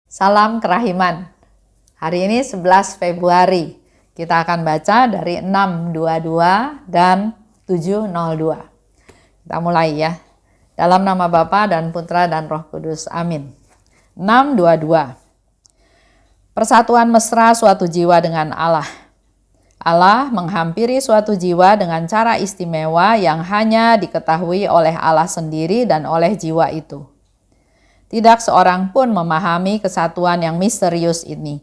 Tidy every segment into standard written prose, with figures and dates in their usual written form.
Salam kerahiman. Hari ini 11 Februari. Kita akan baca dari 6:22 dan 7:02. Kita mulai ya. Dalam nama Bapa dan Putra dan Roh Kudus. Amin. 6:22. Persatuan mesra suatu jiwa dengan Allah. Allah menghampiri suatu jiwa dengan cara istimewa yang hanya diketahui oleh Allah sendiri dan oleh jiwa itu. Tidak seorang pun memahami kesatuan yang misterius ini.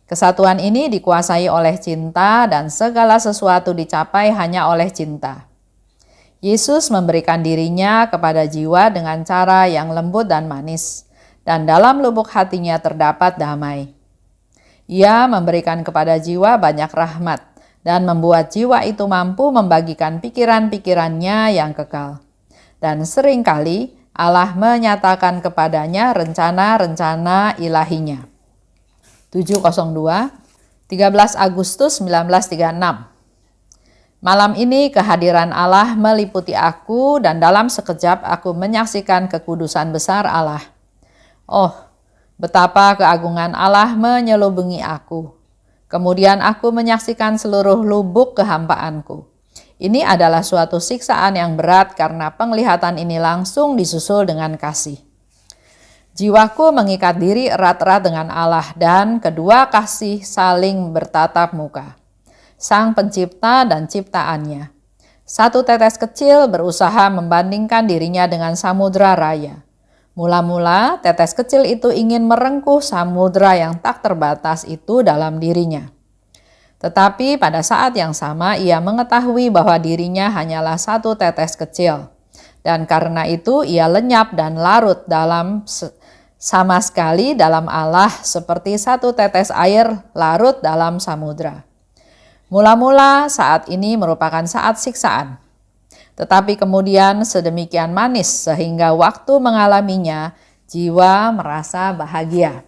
Kesatuan ini dikuasai oleh cinta dan segala sesuatu dicapai hanya oleh cinta. Yesus memberikan dirinya kepada jiwa dengan cara yang lembut dan manis, dan dalam lubuk hatinya terdapat damai. Ia memberikan kepada jiwa banyak rahmat dan membuat jiwa itu mampu membagikan pikiran-pikirannya yang kekal. Dan seringkali Allah menyatakan kepadanya rencana-rencana ilahinya. 7:02, 13 Agustus 1936. Malam ini kehadiran Allah meliputi aku dan dalam sekejap aku menyaksikan kekudusan besar Allah. Oh, betapa keagungan Allah menyelubungi aku. Kemudian aku menyaksikan seluruh lubuk kehampaanku. Ini adalah suatu siksaan yang berat karena penglihatan ini langsung disusul dengan kasih. Jiwaku mengikat diri erat-erat dengan Allah dan kedua kasih saling bertatap muka. Sang Pencipta dan ciptaannya. Satu tetes kecil berusaha membandingkan dirinya dengan samudra raya. Mula-mula tetes kecil itu ingin merengkuh samudra yang tak terbatas itu dalam dirinya. Tetapi pada saat yang sama ia mengetahui bahwa dirinya hanyalah satu tetes kecil. Dan karena itu ia lenyap dan larut sama sekali dalam Allah seperti satu tetes air larut dalam samudra. Mula-mula saat ini merupakan saat siksaan. Tetapi kemudian sedemikian manis sehingga waktu mengalaminya jiwa merasa bahagia.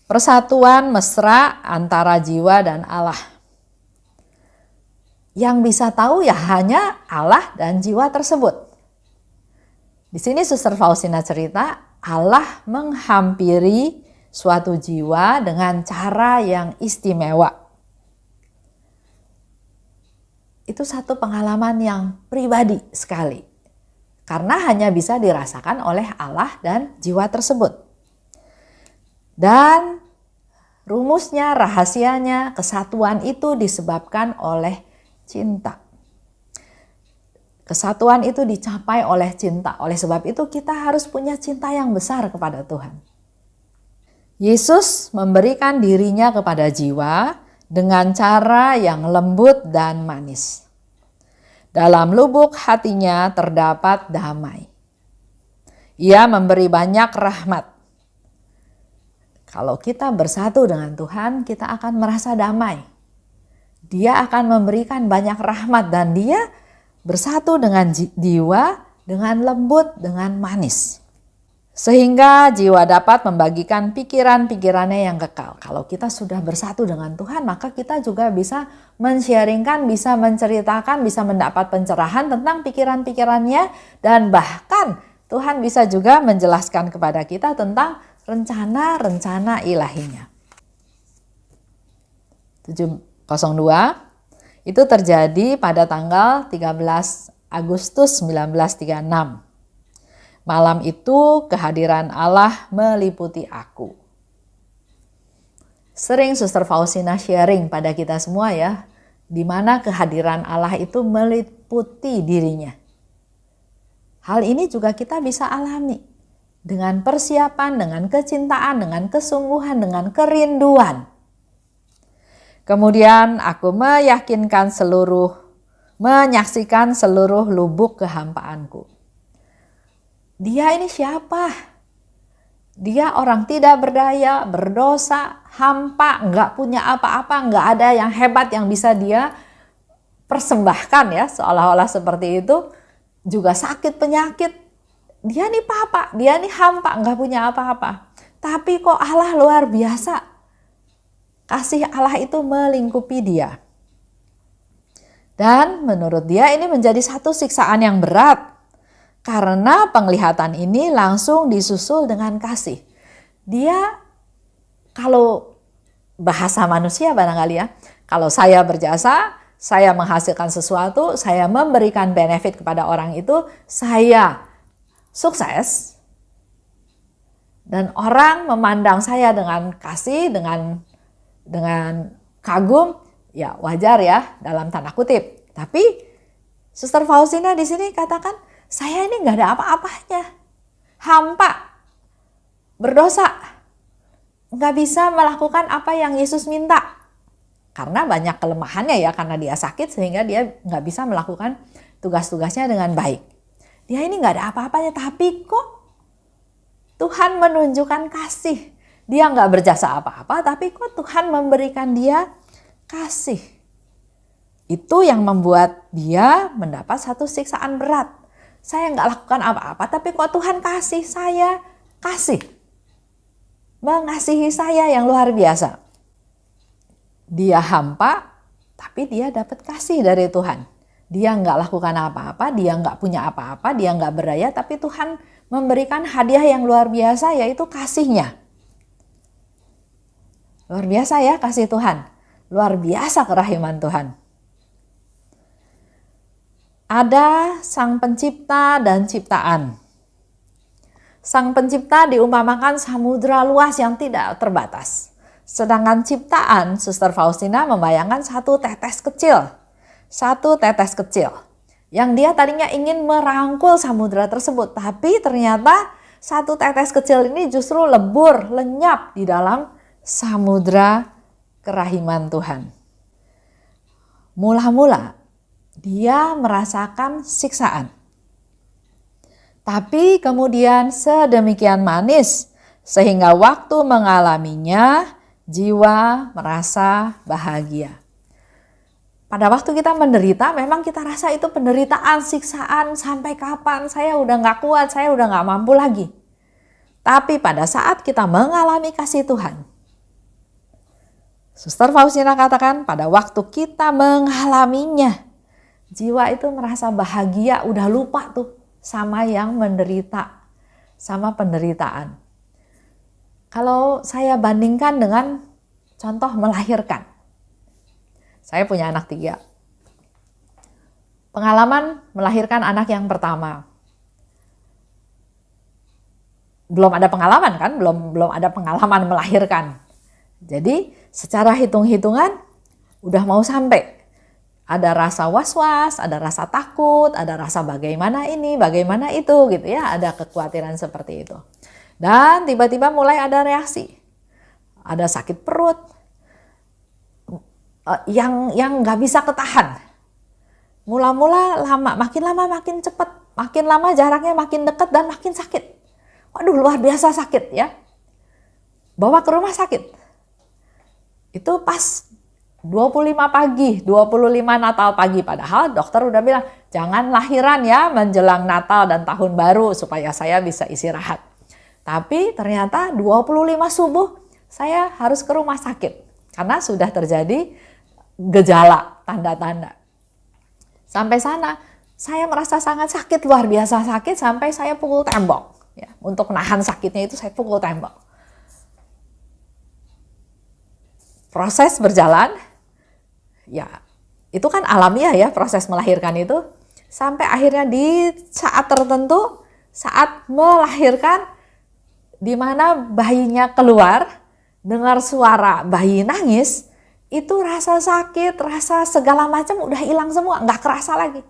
Persatuan mesra antara jiwa dan Allah. Yang bisa tahu ya hanya Allah dan jiwa tersebut. Di sini Suster Faustina cerita, Allah menghampiri suatu jiwa dengan cara yang istimewa. Itu satu pengalaman yang pribadi sekali. Karena hanya bisa dirasakan oleh Allah dan jiwa tersebut. Dan rumusnya, rahasianya, kesatuan itu disebabkan oleh cinta. Kesatuan itu dicapai oleh cinta. Oleh sebab itu kita harus punya cinta yang besar kepada Tuhan. Yesus memberikan dirinya kepada jiwa dengan cara yang lembut dan manis. Dalam lubuk hatinya terdapat damai. Ia memberi banyak rahmat. Kalau kita bersatu dengan Tuhan, kita akan merasa damai. Dia akan memberikan banyak rahmat dan dia bersatu dengan jiwa, dengan lembut, dengan manis. Sehingga jiwa dapat membagikan pikiran-pikirannya yang kekal. Kalau kita sudah bersatu dengan Tuhan, maka kita juga bisa men-sharingkan, bisa menceritakan, bisa mendapat pencerahan tentang pikiran-pikirannya. Dan bahkan Tuhan bisa juga menjelaskan kepada kita tentang rencana-rencana ilahinya. 7:02 itu terjadi pada tanggal 13 Agustus 1936. Malam itu kehadiran Allah meliputi aku. Sering Suster Faustina sharing pada kita semua ya, di mana kehadiran Allah itu meliputi dirinya. Hal ini juga kita bisa alami. Dengan persiapan, dengan kecintaan, dengan kesungguhan, dengan kerinduan. Kemudian aku menyaksikan seluruh lubuk kehampaanku. Dia ini siapa? Dia orang tidak berdaya, berdosa, hampa, nggak punya apa-apa, nggak ada yang hebat yang bisa dia persembahkan ya, seolah-olah seperti itu. Juga sakit penyakit. Dia nih papa, dia nih hampa, nggak punya apa-apa. Tapi kok Allah luar biasa. Kasih Allah itu melingkupi dia. Dan menurut dia ini menjadi satu siksaan yang berat. Karena penglihatan ini langsung disusul dengan kasih. dia kalau bahasa manusia barangkali ya, kalau saya berjasa, saya menghasilkan sesuatu, saya memberikan benefit kepada orang itu, saya sukses, dan orang memandang saya dengan kasih, dengan kagum, ya wajar ya dalam tanda kutip. Tapi Suster Faustina di sini katakan, saya ini nggak ada apa-apanya, hampa, berdosa, nggak bisa melakukan apa yang Yesus minta. Karena banyak kelemahannya ya, karena dia sakit sehingga dia nggak bisa melakukan tugas-tugasnya dengan baik. Dia ini nggak ada apa-apanya, tapi kok Tuhan menunjukkan kasih. Dia nggak berjasa apa-apa, tapi kok Tuhan memberikan dia kasih. Itu yang membuat dia mendapat satu siksaan berat. Saya nggak lakukan apa-apa, tapi kok Tuhan kasih saya kasih. Mengasihi saya yang luar biasa. Dia hampa, tapi dia dapat kasih dari Tuhan. Dia nggak lakukan apa-apa, dia nggak punya apa-apa, dia nggak berdaya, tapi Tuhan memberikan hadiah yang luar biasa, yaitu kasihnya. Luar biasa ya kasih Tuhan. Luar biasa kerahiman Tuhan. Ada Sang Pencipta dan ciptaan. Sang Pencipta diumpamakan samudra luas yang tidak terbatas. Sedangkan ciptaan, Suster Faustina membayangkan satu tetes kecil. Satu tetes kecil. Yang dia tadinya ingin merangkul samudra tersebut. Tapi ternyata satu tetes kecil ini justru lebur, lenyap di dalam samudra kerahiman Tuhan. Mula-mula dia merasakan siksaan. Tapi kemudian sedemikian manis sehingga waktu mengalaminya, jiwa merasa bahagia. Pada waktu kita menderita, memang kita rasa itu penderitaan, siksaan, sampai kapan, saya udah gak kuat, saya udah gak mampu lagi. Tapi pada saat kita mengalami kasih Tuhan, Suster Faustina katakan pada waktu kita mengalaminya, jiwa itu merasa bahagia, udah lupa tuh sama yang menderita, sama penderitaan. Kalau saya bandingkan dengan contoh melahirkan. Saya punya anak 3. Pengalaman melahirkan anak yang pertama. Belum ada pengalaman kan? Belum ada pengalaman melahirkan. Jadi secara hitung-hitungan udah mau sampai. Ada rasa was-was, ada rasa takut, ada rasa bagaimana ini, bagaimana itu gitu ya. Ada kekhawatiran seperti itu. Dan tiba-tiba mulai ada reaksi. Ada sakit perut yang nggak bisa ketahan. Mula-mula lama makin cepat, makin lama jaraknya makin dekat dan makin sakit. Waduh, luar biasa sakit ya. Bawa ke rumah sakit. Itu pas 25 pagi, 25 Natal pagi. Padahal dokter udah bilang, jangan lahiran ya menjelang Natal dan Tahun Baru supaya saya bisa istirahat. Tapi ternyata 25 subuh saya harus ke rumah sakit karena sudah terjadi gejala, tanda-tanda. Sampai sana saya merasa sangat sakit, luar biasa sakit sampai saya pukul tembok. Ya, untuk nahan sakitnya itu saya pukul tembok. Proses berjalan, ya itu kan alamiah ya proses melahirkan itu. Sampai akhirnya di saat tertentu, saat melahirkan, di mana bayinya keluar, dengar suara bayi nangis, itu rasa sakit, rasa segala macam udah hilang semua, nggak kerasa lagi.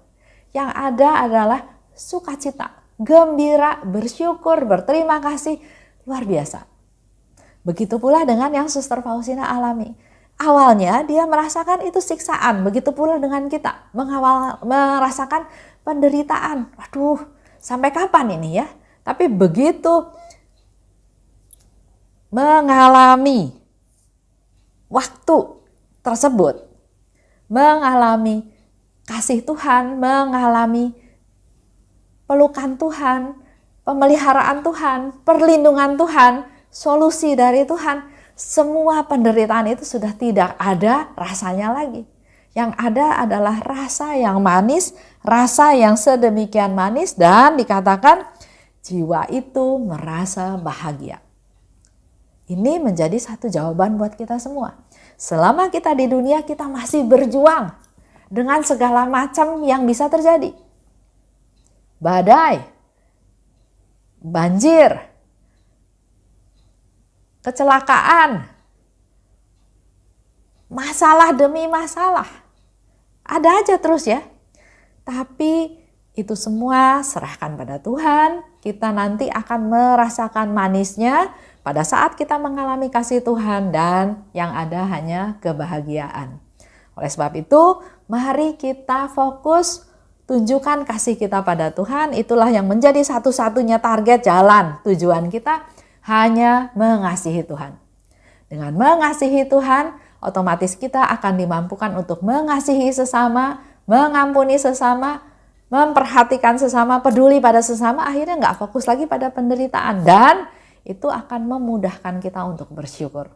Yang ada adalah sukacita, gembira, bersyukur, berterima kasih, luar biasa. Begitu pula dengan yang Suster Faustina alami. Awalnya dia merasakan itu siksaan, begitu pula dengan kita, merasakan penderitaan. Waduh, sampai kapan ini ya? Tapi begitu mengalami waktu tersebut, mengalami kasih Tuhan, mengalami pelukan Tuhan, pemeliharaan Tuhan, perlindungan Tuhan, solusi dari Tuhan, semua penderitaan itu sudah tidak ada rasanya lagi. Yang ada adalah rasa yang manis, rasa yang sedemikian manis, dan dikatakan jiwa itu merasa bahagia. Ini menjadi satu jawaban buat kita semua. Selama kita di dunia, kita masih berjuang dengan segala macam yang bisa terjadi. Badai, banjir, kecelakaan, masalah demi masalah. Ada aja terus ya. Tapi itu semua serahkan pada Tuhan. Kita nanti akan merasakan manisnya pada saat kita mengalami kasih Tuhan, dan yang ada hanya kebahagiaan. Oleh sebab itu, mari kita fokus tunjukkan kasih kita pada Tuhan. Itulah yang menjadi satu-satunya target jalan tujuan kita, hanya mengasihi Tuhan. Dengan mengasihi Tuhan, otomatis kita akan dimampukan untuk mengasihi sesama, mengampuni sesama, memperhatikan sesama, peduli pada sesama. Akhirnya nggak fokus lagi pada penderitaan, dan itu akan memudahkan kita untuk bersyukur.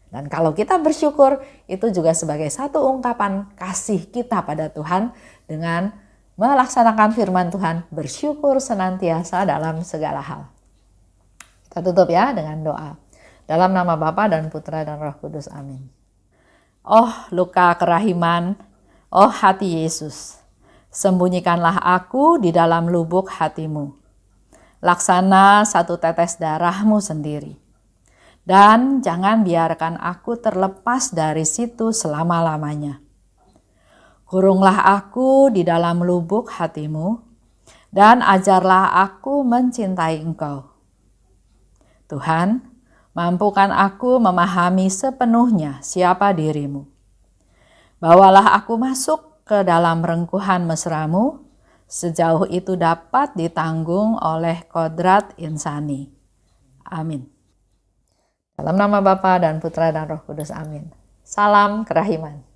Dan kalau kita bersyukur, itu juga sebagai satu ungkapan kasih kita pada Tuhan dengan melaksanakan firman Tuhan, bersyukur senantiasa dalam segala hal. Kita tutup ya dengan doa. Dalam nama Bapa dan Putra dan Roh Kudus, amin. Oh luka kerahiman, oh hati Yesus, sembunyikanlah aku di dalam lubuk hatimu. Laksana satu tetes darahmu sendiri. Dan jangan biarkan aku terlepas dari situ selama-lamanya. Kurunglah aku di dalam lubuk hatimu, dan ajarlah aku mencintai Engkau. Tuhan, mampukan aku memahami sepenuhnya siapa dirimu. Bawalah aku masuk ke dalam rengkuhan mesramu, sejauh itu dapat ditanggung oleh kodrat insani. Amin. Dalam nama Bapa dan Putra dan Roh Kudus, amin. Salam kerahiman.